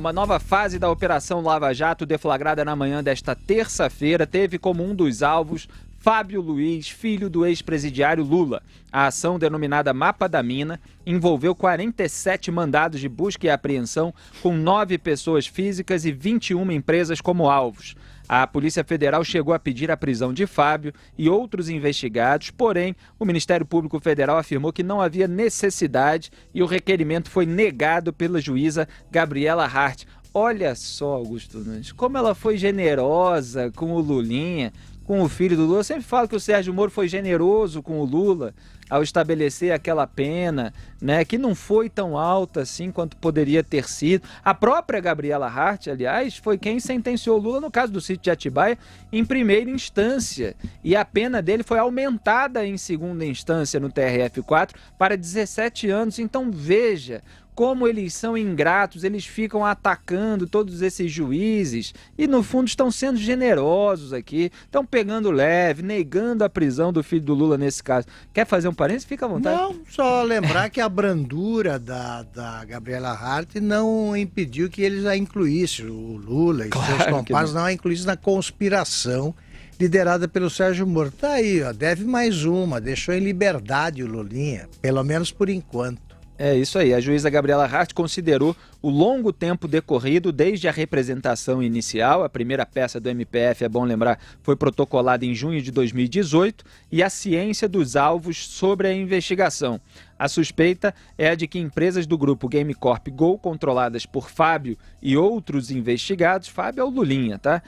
uma nova fase da Operação Lava Jato, deflagrada na manhã desta terça-feira, teve como um dos alvos Fábio Luiz, filho do ex-presidiário Lula. A ação, denominada Mapa da Mina, envolveu 47 mandados de busca e apreensão, com 9 pessoas físicas e 21 empresas como alvos. A Polícia Federal chegou a pedir a prisão de Fábio e outros investigados, porém, o Ministério Público Federal afirmou que não havia necessidade e o requerimento foi negado pela juíza Gabriela Hart. Olha só, Augusto Nunes, como ela foi generosa com o Lulinha, com o filho do Lula. Eu sempre falo que o Sérgio Moro foi generoso com o Lula ao estabelecer aquela pena, né, que não foi tão alta assim quanto poderia ter sido. A própria Gabriela Hart, aliás, foi quem sentenciou o Lula no caso do sítio de Atibaia em primeira instância. E a pena dele foi aumentada em segunda instância no TRF4 para 17 anos. Então veja como eles são ingratos, eles ficam atacando todos esses juízes e, no fundo, estão sendo generosos aqui, estão pegando leve, negando a prisão do filho do Lula nesse caso. Quer fazer um parênteses? Fica à vontade. Não, só lembrar que a brandura da Gabriela Hart não impediu que eles a incluíssem, o Lula e seus comparsas não a incluíssem na conspiração liderada pelo Sérgio Moro. Tá aí, ó, deve mais uma, deixou em liberdade o Lulinha, pelo menos por enquanto. É isso aí, a juíza Gabriela Hart considerou o longo tempo decorrido desde a representação inicial. A primeira peça do MPF, é bom lembrar, foi protocolada em junho de 2018, e a ciência dos alvos sobre a investigação. A suspeita é a de que empresas do grupo Game Corp Go, controladas por Fábio e outros investigados, Fábio é o Lulinha, tá?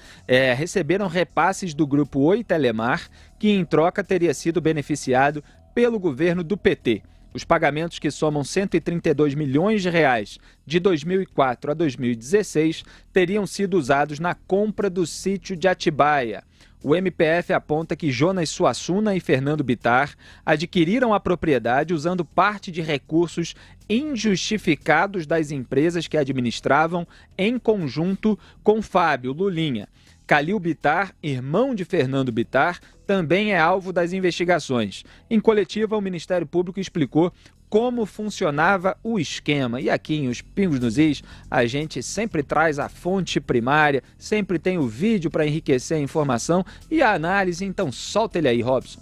Receberam repasses do grupo Oi Telemar, que em troca teria sido beneficiado pelo governo do PT. Os pagamentos, que somam 132 milhões de reais de 2004 a 2016, teriam sido usados na compra do sítio de Atibaia. O MPF aponta que Jonas Suassuna e Fernando Bittar adquiriram a propriedade usando parte de recursos injustificados das empresas que administravam em conjunto com Fábio Lulinha. Calil Bittar, irmão de Fernando Bittar, também é alvo das investigações. Em coletiva, o Ministério Público explicou como funcionava o esquema. E aqui em Os Pingos nos Is, a gente sempre traz a fonte primária, sempre tem o vídeo para enriquecer a informação e a análise. Então solta ele aí, Robson.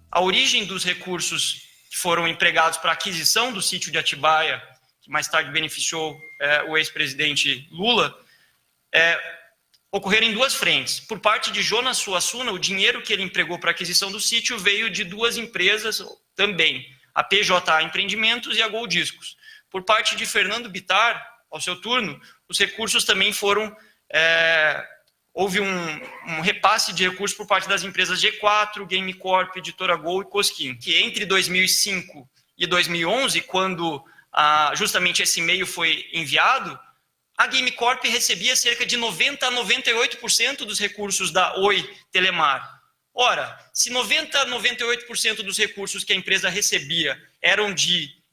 A origem dos recursos que foram empregados para a aquisição do sítio de Atibaia, que mais tarde beneficiou o ex-presidente Lula, ocorreram em duas frentes. Por parte de Jonas Suassuna, o dinheiro que ele empregou para a aquisição do sítio veio de duas empresas também, a PJA Empreendimentos e a Gol Discos. Por parte de Fernando Bittar, ao seu turno, os recursos também foram... houve um repasse de recursos por parte das empresas G4, Game Corp, Editora Gol e Cosquim, que entre 2005 e 2011, quando justamente esse e-mail foi enviado, a Game Corp recebia cerca de 90% a 98% dos recursos da Oi Telemar. Ora, se 90% a 98% dos recursos que a empresa recebia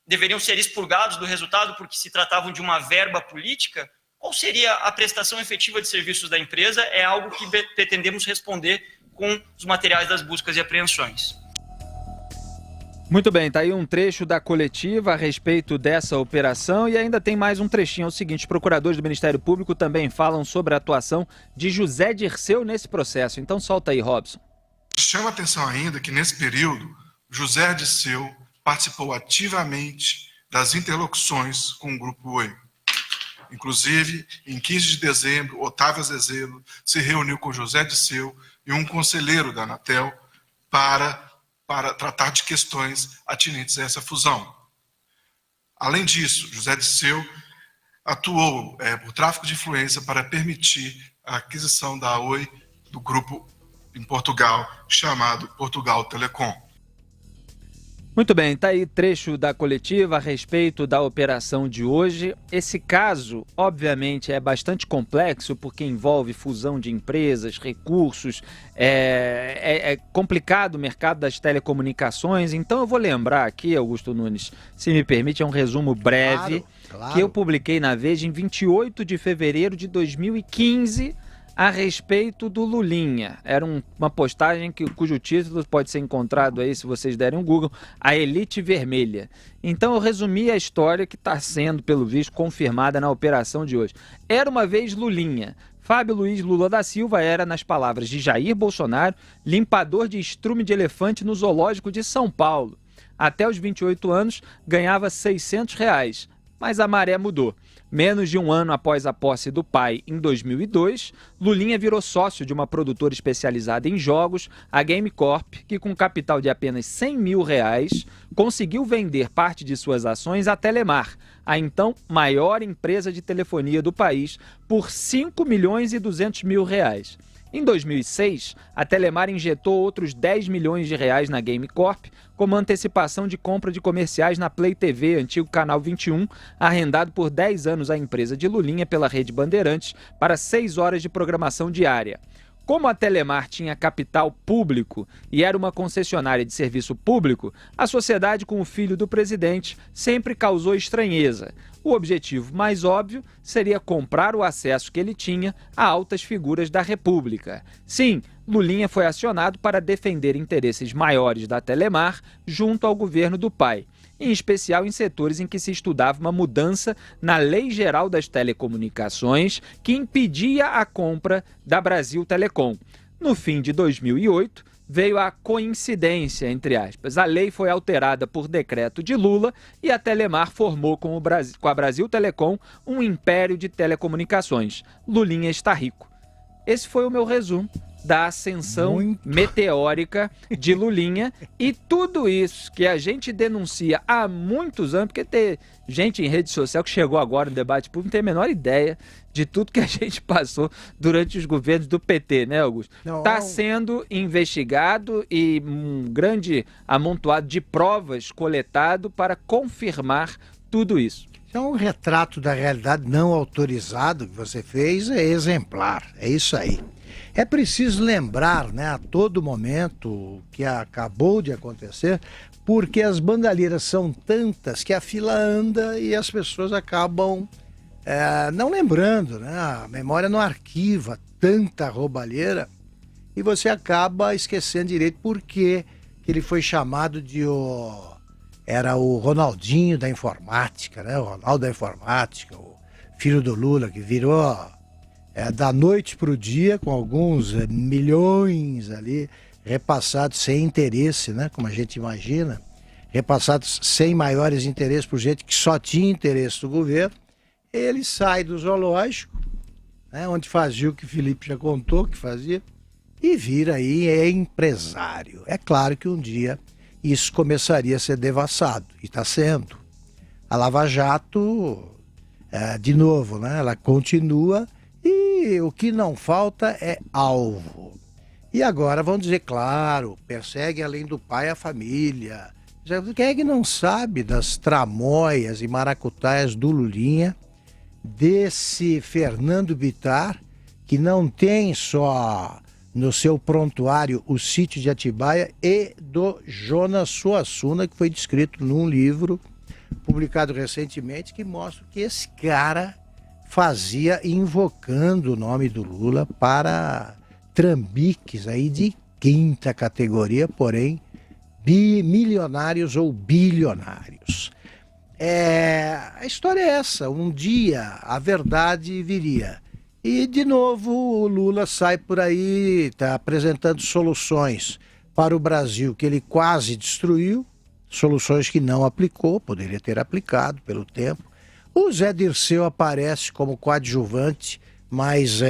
deveriam ser expurgados do resultado porque se tratavam de uma verba política, qual seria a prestação efetiva de serviços da empresa? É algo que pretendemos responder com os materiais das buscas e apreensões. Muito bem, tá aí um trecho da coletiva a respeito dessa operação e ainda tem mais um trechinho. É o seguinte: os procuradores do Ministério Público também falam sobre a atuação de José Dirceu nesse processo. Então solta aí, Robson. Chama atenção ainda que nesse período, José Dirceu participou ativamente das interlocuções com o Grupo Oi. Inclusive, em 15 de dezembro, Otávio Azevedo se reuniu com José Dirceu e um conselheiro da Anatel para tratar de questões atinentes a essa fusão. Além disso, José Dirceu atuou por tráfico de influência para permitir a aquisição da Oi do grupo em Portugal, chamado Portugal Telecom. Muito bem, tá aí trecho da coletiva a respeito da operação de hoje. Esse caso, obviamente, é bastante complexo porque envolve fusão de empresas, recursos, é complicado o mercado das telecomunicações. Então eu vou lembrar aqui, Augusto Nunes, se me permite, é um resumo breve, claro. Que eu publiquei na Veja em 28 de fevereiro de 2015, a respeito do Lulinha. Era uma postagem cujo título pode ser encontrado aí, se vocês derem um Google, A Elite Vermelha. Então eu resumi a história que está sendo, pelo visto, confirmada na operação de hoje. Era uma vez Lulinha. Fábio Luiz Lula da Silva era, nas palavras de Jair Bolsonaro, limpador de estrume de elefante no zoológico de São Paulo. Até os 28 anos, ganhava R$600, mas a maré mudou. Menos de um ano após a posse do pai, em 2002, Lulinha virou sócio de uma produtora especializada em jogos, a Game Corp, que com capital de apenas R$100 mil, conseguiu vender parte de suas ações à Telemar, a então maior empresa de telefonia do país, por R$5.200.000. Em 2006, a Telemar injetou outros R$10 milhões na Game Corp, como antecipação de compra de comerciais na Play TV, antigo Canal 21, arrendado por 10 anos à empresa de Lulinha pela Rede Bandeirantes para 6 horas de programação diária. Como a Telemar tinha capital público e era uma concessionária de serviço público, a sociedade com o filho do presidente sempre causou estranheza. O objetivo mais óbvio seria comprar o acesso que ele tinha a altas figuras da República. Sim, Lulinha foi acionado para defender interesses maiores da Telemar junto ao governo do pai, em especial em setores em que se estudava uma mudança na Lei Geral das Telecomunicações que impedia a compra da Brasil Telecom. No fim de 2008, veio a coincidência, entre aspas. A lei foi alterada por decreto de Lula e a Telemar formou com a Brasil Telecom um império de telecomunicações. Lulinha está rico. Esse foi o meu resumo da ascensão meteórica de Lulinha e tudo isso que a gente denuncia há muitos anos, porque tem gente em rede social que chegou agora no debate público, não tem a menor ideia de tudo que a gente passou durante os governos do PT, né, Augusto? Está sendo investigado e um grande amontoado de provas coletado para confirmar tudo isso. Então, o retrato da realidade não autorizado que você fez é exemplar, é isso aí. É preciso lembrar, né, a todo momento o que acabou de acontecer, porque as bandalheiras são tantas que a fila anda e as pessoas acabam não lembrando, né? A memória não arquiva tanta roubalheira e você acaba esquecendo direito por que ele foi chamado de era o Ronaldinho da informática, né? O Ronaldo da informática, o filho do Lula, que virou da noite para o dia, com alguns milhões ali repassados sem interesse, né? Como a gente imagina, repassados sem maiores interesses por gente que só tinha interesse do governo. Ele sai do zoológico, né? Onde fazia o que o Felipe já contou que fazia, e vira aí empresário. É claro que um dia isso começaria a ser devassado, e está sendo. A Lava Jato, de novo, né? Ela continua e o que não falta é alvo. E agora vão dizer, claro, persegue além do pai a família. Quem é que não sabe das tramóias e maracutaias do Lulinha, desse Fernando Bittar, que não tem só no seu prontuário o sítio de Atibaia, e do Jonas Suassuna, que foi descrito num livro publicado recentemente, que mostra que esse cara fazia invocando o nome do Lula para trambiques aí de quinta categoria, porém milionários ou bilionários. A história é essa, um dia a verdade viria. E, de novo, o Lula sai por aí, está apresentando soluções para o Brasil que ele quase destruiu, soluções que não aplicou, poderia ter aplicado pelo tempo. O Zé Dirceu aparece como coadjuvante, mas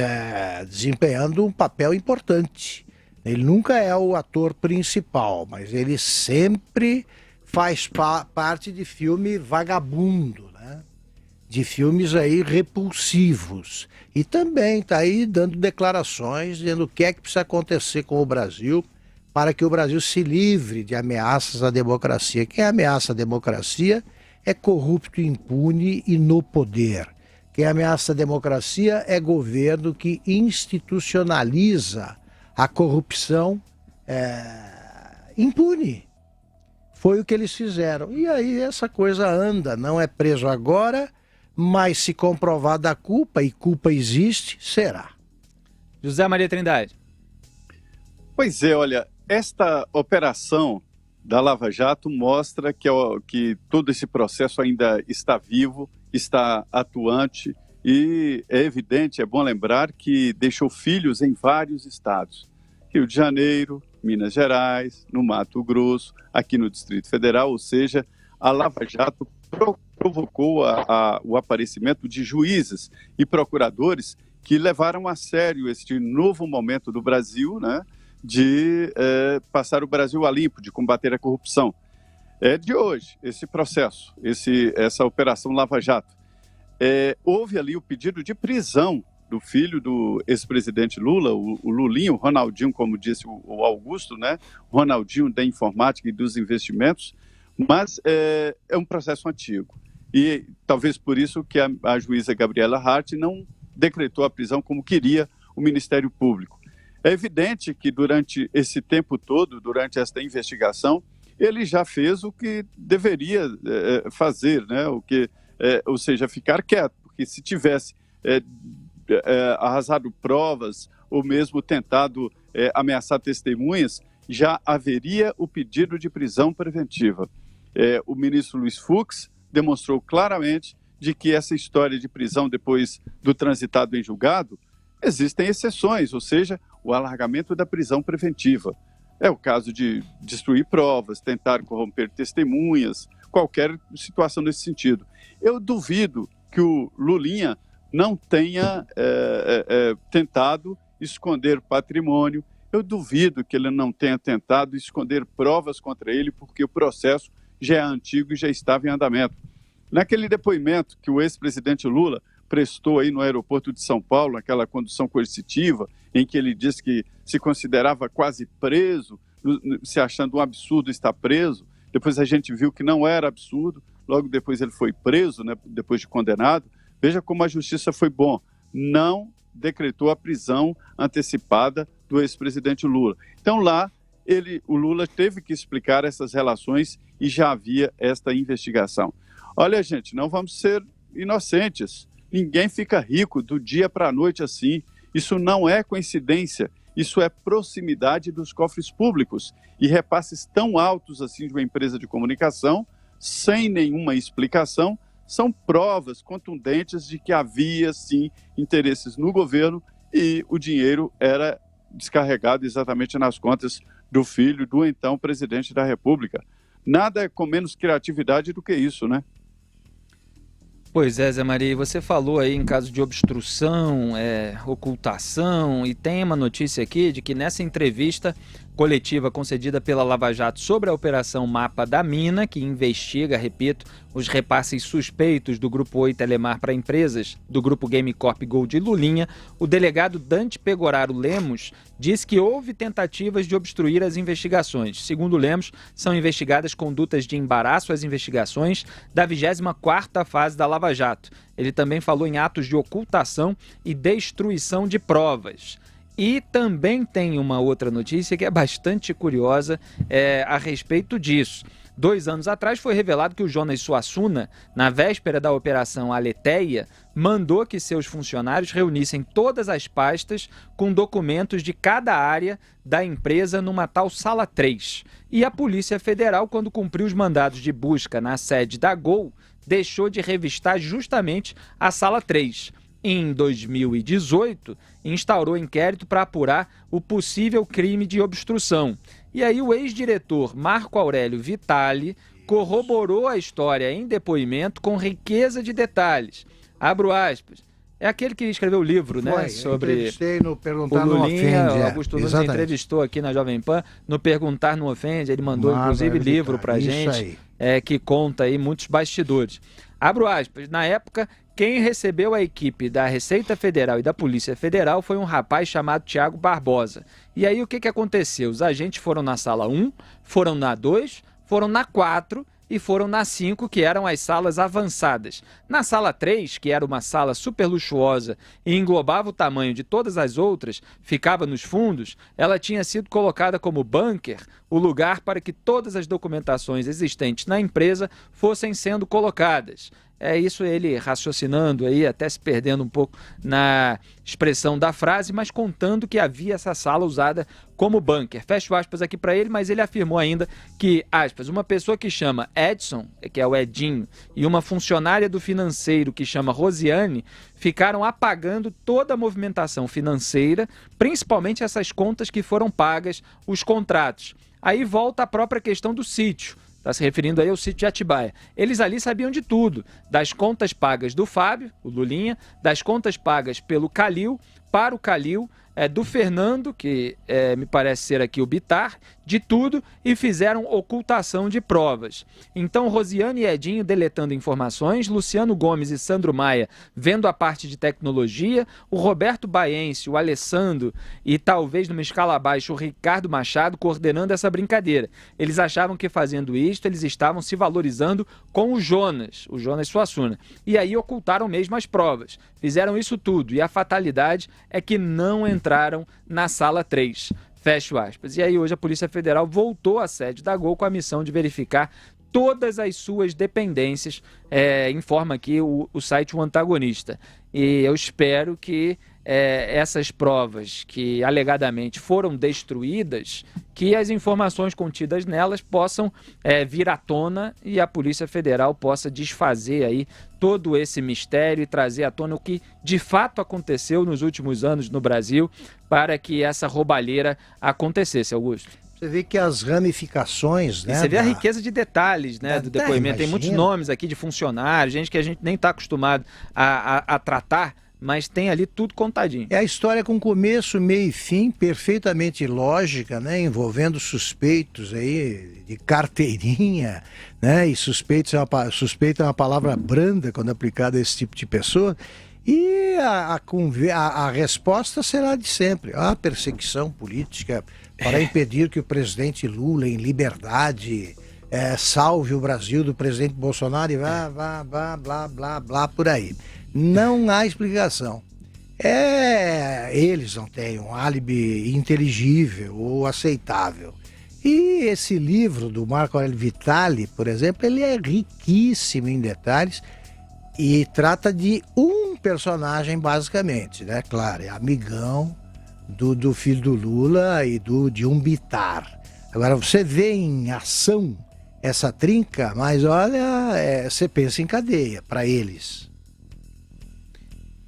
desempenhando um papel importante. Ele nunca é o ator principal, mas ele sempre faz parte de filme vagabundo, né? De filmes aí repulsivos. E também está aí dando declarações, dizendo o que é que precisa acontecer com o Brasil para que o Brasil se livre de ameaças à democracia. Quem ameaça a democracia é corrupto, impune e no poder. Quem ameaça a democracia é governo que institucionaliza a corrupção impune. Foi o que eles fizeram. E aí essa coisa anda, não é preso agora, mas se comprovada a culpa, e culpa existe, será. José Maria Trindade. Pois é, olha, esta operação da Lava Jato mostra que todo esse processo ainda está vivo, está atuante e é evidente, é bom lembrar que deixou filhos em vários estados. Rio de Janeiro, Minas Gerais, no Mato Grosso, aqui no Distrito Federal, ou seja, a Lava Jato provocou o aparecimento de juízes e procuradores que levaram a sério este novo momento do Brasil, né, de passar o Brasil a limpo, de combater a corrupção. É de hoje esse processo, essa operação Lava Jato. Houve ali o pedido de prisão do filho do ex-presidente Lula, o Lulinho, o Ronaldinho, como disse o Augusto, né? Ronaldinho da informática e dos investimentos, mas é um processo antigo. E talvez por isso que a juíza Gabriela Hart não decretou a prisão como queria o Ministério Público. É evidente que durante esse tempo todo, durante esta investigação, ele já fez o que deveria fazer, né? Ou seja, ficar quieto, porque se tivesse arrasado provas ou mesmo tentado ameaçar testemunhas, já haveria o pedido de prisão preventiva. O ministro Luiz Fux demonstrou claramente de que essa história de prisão depois do transitado em julgado, existem exceções, ou seja, o alargamento da prisão preventiva. É o caso de destruir provas, tentar corromper testemunhas, qualquer situação nesse sentido. Eu duvido que o Lulinha não tenha tentado esconder patrimônio, eu duvido que ele não tenha tentado esconder provas contra ele, porque o processo já é antigo e já estava em andamento. Naquele depoimento que o ex-presidente Lula prestou aí no aeroporto de São Paulo, aquela condução coercitiva, em que ele disse que se considerava quase preso, se achando um absurdo estar preso, depois a gente viu que não era absurdo, logo depois ele foi preso, né, depois de condenado. Veja como a justiça foi bom, não decretou a prisão antecipada do ex-presidente Lula. Então lá, o Lula teve que explicar essas relações e já havia esta investigação. Olha, gente, não vamos ser inocentes. Ninguém fica rico do dia para a noite assim. Isso não é coincidência, isso é proximidade dos cofres públicos e repasses tão altos assim de uma empresa de comunicação, sem nenhuma explicação, são provas contundentes de que havia, sim, interesses no governo e o dinheiro era descarregado exatamente nas contas do filho do então presidente da República. Nada é com menos criatividade do que isso, né? Pois é, Zé Maria, você falou aí em caso de obstrução, ocultação, e tem uma notícia aqui de que nessa entrevista coletiva concedida pela Lava Jato sobre a Operação Mapa da Mina, que investiga, repito, os repasses suspeitos do Grupo Oi Telemar para empresas do Grupo Game Corp Gold e Lulinha, o delegado Dante Pegoraro Lemos diz que houve tentativas de obstruir as investigações. Segundo Lemos, são investigadas condutas de embaraço às investigações da 24ª fase da Lava Jato. Ele também falou em atos de ocultação e destruição de provas. E também tem uma outra notícia que é bastante curiosa a respeito disso. 2 anos atrás foi revelado que o Jonas Suassuna, na véspera da Operação Aletheia, mandou que seus funcionários reunissem todas as pastas com documentos de cada área da empresa numa tal Sala 3. E a Polícia Federal, quando cumpriu os mandados de busca na sede da Gol, deixou de revistar justamente a Sala 3. Em 2018, instaurou inquérito para apurar o possível crime de obstrução. E aí o ex-diretor Marco Aurélio Vitali corroborou a história em depoimento com riqueza de detalhes. Abro aspas. É aquele que escreveu o livro, né? Sobre entrevistei no Perguntar o Lulinha, Não Ofende. O Augusto Nunes entrevistou aqui na Jovem Pan, no Perguntar Não Ofende, ele mandou inclusive livro pra gente, que conta aí muitos bastidores. Abro aspas, na época, quem recebeu a equipe da Receita Federal e da Polícia Federal foi um rapaz chamado Tiago Barbosa. E aí o que aconteceu? Os agentes foram na sala 1, foram na 2, foram na 4 e foram na 5, que eram as salas avançadas. Na sala 3, que era uma sala super luxuosa e englobava o tamanho de todas as outras, ficava nos fundos, ela tinha sido colocada como bunker, o lugar para que todas as documentações existentes na empresa fossem sendo colocadas. É isso ele raciocinando aí, até se perdendo um pouco na expressão da frase, mas contando que havia essa sala usada como bunker. Fecho aspas aqui para ele, mas ele afirmou ainda que, aspas, uma pessoa que chama Edson, que é o Edinho, e uma funcionária do financeiro que chama Rosiane, ficaram apagando toda a movimentação financeira, principalmente essas contas que foram pagas, os contratos. Aí volta a própria questão do sítio. Está se referindo aí ao sítio de Atibaia. Eles ali sabiam de tudo, das contas pagas do Fábio, o Lulinha, das contas pagas pelo Calil, para o Calil, do Fernando, que me parece ser aqui o Bittar, de tudo, e fizeram ocultação de provas. Então, Rosiane e Edinho deletando informações, Luciano Gomes e Sandro Maia vendo a parte de tecnologia, o Roberto Baense, o Alessandro e talvez numa escala abaixo o Ricardo Machado coordenando essa brincadeira. Eles achavam que fazendo isto eles estavam se valorizando com o Jonas Suassuna. E aí ocultaram mesmo as provas. Fizeram isso tudo e a fatalidade é que não entraram na sala 3. Fecho aspas. E aí hoje a Polícia Federal voltou à sede da Gol com a missão de verificar todas as suas dependências, informa aqui o site O Antagonista. E eu espero que essas provas que alegadamente foram destruídas, que as informações contidas nelas possam vir à tona e a Polícia Federal possa desfazer aí todo esse mistério e trazer à tona o que de fato aconteceu nos últimos anos no Brasil para que essa roubalheira acontecesse, Augusto. Você vê que as ramificações, né? E você vê a riqueza de detalhes, né, do depoimento. Imagina. Tem muitos nomes aqui de funcionários, gente que a gente nem está acostumado a tratar, mas tem ali tudo contadinho. É a história com começo, meio e fim, perfeitamente lógica, né? Envolvendo suspeitos aí de carteirinha, né? E suspeito é uma palavra branda quando aplicada a esse tipo de pessoa. E a resposta será de sempre. A perseguição política para impedir que o presidente Lula, em liberdade, salve o Brasil do presidente Bolsonaro e blá, blá, blá, blá, por aí. Não há explicação. Eles não têm um álibi inteligível ou aceitável. E esse livro do Marco Aurélio Vitali, por exemplo, ele é riquíssimo em detalhes e trata de um personagem basicamente, né? Claro, é amigão do filho do Lula e de um Bittar. Agora, você vê em ação essa trinca, mas olha, você pensa em cadeia para eles.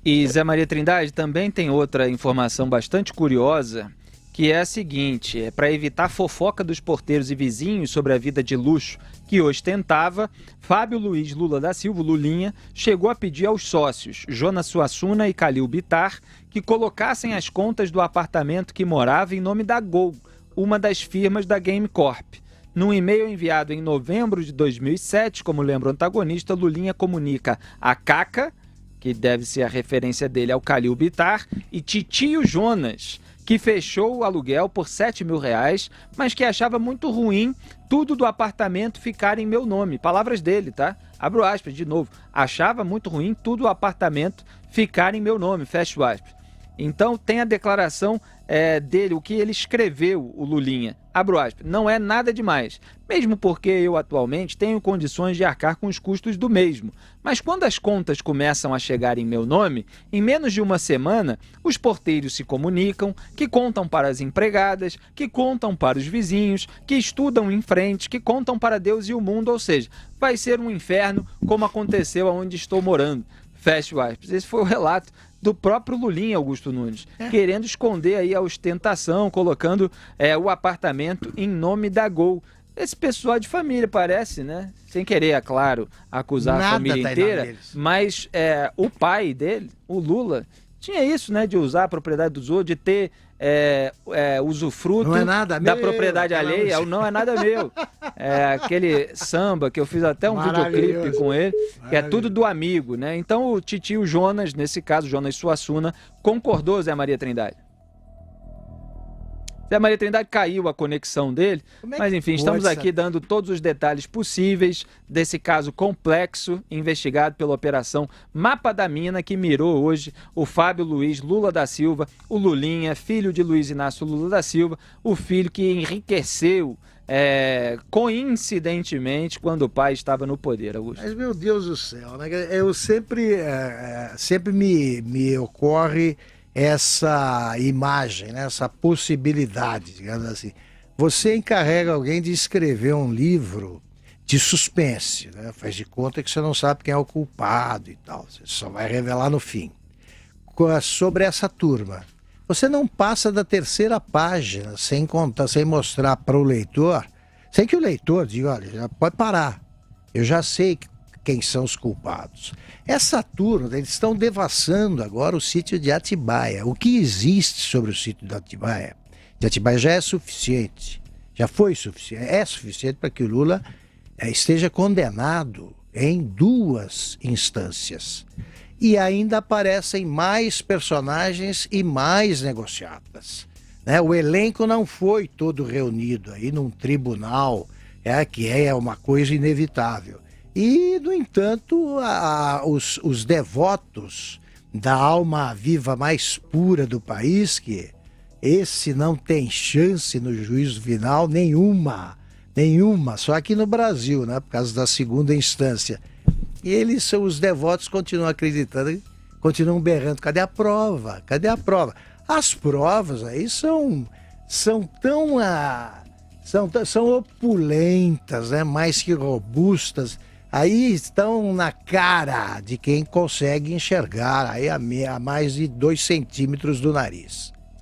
E Zé Maria Trindade, também tem outra informação bastante curiosa, que é a seguinte: para evitar fofoca dos porteiros e vizinhos sobre a vida de luxo que ostentava, Fábio Luiz Lula da Silva, Lulinha, chegou a pedir aos sócios Jonas Suassuna e Calil Bittar que colocassem as contas do apartamento que morava em nome da Gol, uma das firmas da Game Corp. Num e-mail enviado em novembro de 2007, como lembra o antagonista, Lulinha comunica a Caca, que deve ser a referência dele ao Calil Bittar, e Titio Jonas, que fechou o aluguel por R$7 mil, mas que achava muito ruim tudo do apartamento ficar em meu nome. Palavras dele, tá? Abro aspas de novo. Achava muito ruim tudo do apartamento ficar em meu nome, fecho aspas. Então tem a declaração dele, o que ele escreveu, o Lulinha. Abro aspas, não é nada demais, mesmo porque eu atualmente tenho condições de arcar com os custos do mesmo. Mas quando as contas começam a chegar em meu nome, em menos de uma semana, os porteiros se comunicam, que contam para as empregadas, que contam para os vizinhos, que estudam em frente, que contam para Deus e o mundo, ou seja, vai ser um inferno como aconteceu onde estou morando. Fecho aspas. Esse foi o relato do próprio Lulinha, Augusto Nunes, querendo esconder aí a ostentação, colocando o apartamento em nome da Gol. Esse pessoal de família parece, né? Sem querer, é claro, acusar a família inteira, mas o pai dele, o Lula, tinha isso, né? De usar a propriedade dos outros, de ter usufruto da propriedade alheia. Não é nada meu. Aquele samba que eu fiz até um videoclipe com ele, que é tudo do amigo, né? Então o titio Jonas, nesse caso, Jonas Suassuna, concordou, Zé Maria Trindade. Zé Maria Trindade caiu a conexão dele, mas enfim, estamos aqui dando todos os detalhes possíveis desse caso complexo, investigado pela Operação Mapa da Mina, que mirou hoje o Fábio Luiz Lula da Silva, o Lulinha, filho de Luiz Inácio Lula da Silva, o filho que enriqueceu coincidentemente, quando o pai estava no poder, Augusto. Mas, meu Deus do céu, né? Eu sempre me ocorre essa imagem, né? Essa possibilidade, digamos assim. Você encarrega alguém de escrever um livro de suspense, né? Faz de conta que você não sabe quem é o culpado e tal. Você só vai revelar no fim. Sobre essa turma. Você não passa da terceira página sem contar, sem mostrar para o leitor, sem que o leitor diga, olha, já pode parar. Eu já sei quem são os culpados. Essa turma, eles estão devassando agora o sítio de Atibaia. O que existe sobre o sítio de Atibaia já é suficiente. Já foi suficiente. É suficiente para que o Lula esteja condenado em 2 instâncias. E ainda aparecem mais personagens e mais negociatas. Né? O elenco não foi todo reunido aí num tribunal, que é uma coisa inevitável. E, no entanto, os devotos da alma viva mais pura do país, que esse não tem chance no juízo final nenhuma, só aqui no Brasil, né? Por causa da segunda instância. E os devotos continuam acreditando, continuam berrando, cadê a prova? Cadê a prova? As provas aí são opulentas, né? Mais que robustas. Aí estão na cara de quem consegue enxergar aí a mais de 2 centímetros do nariz.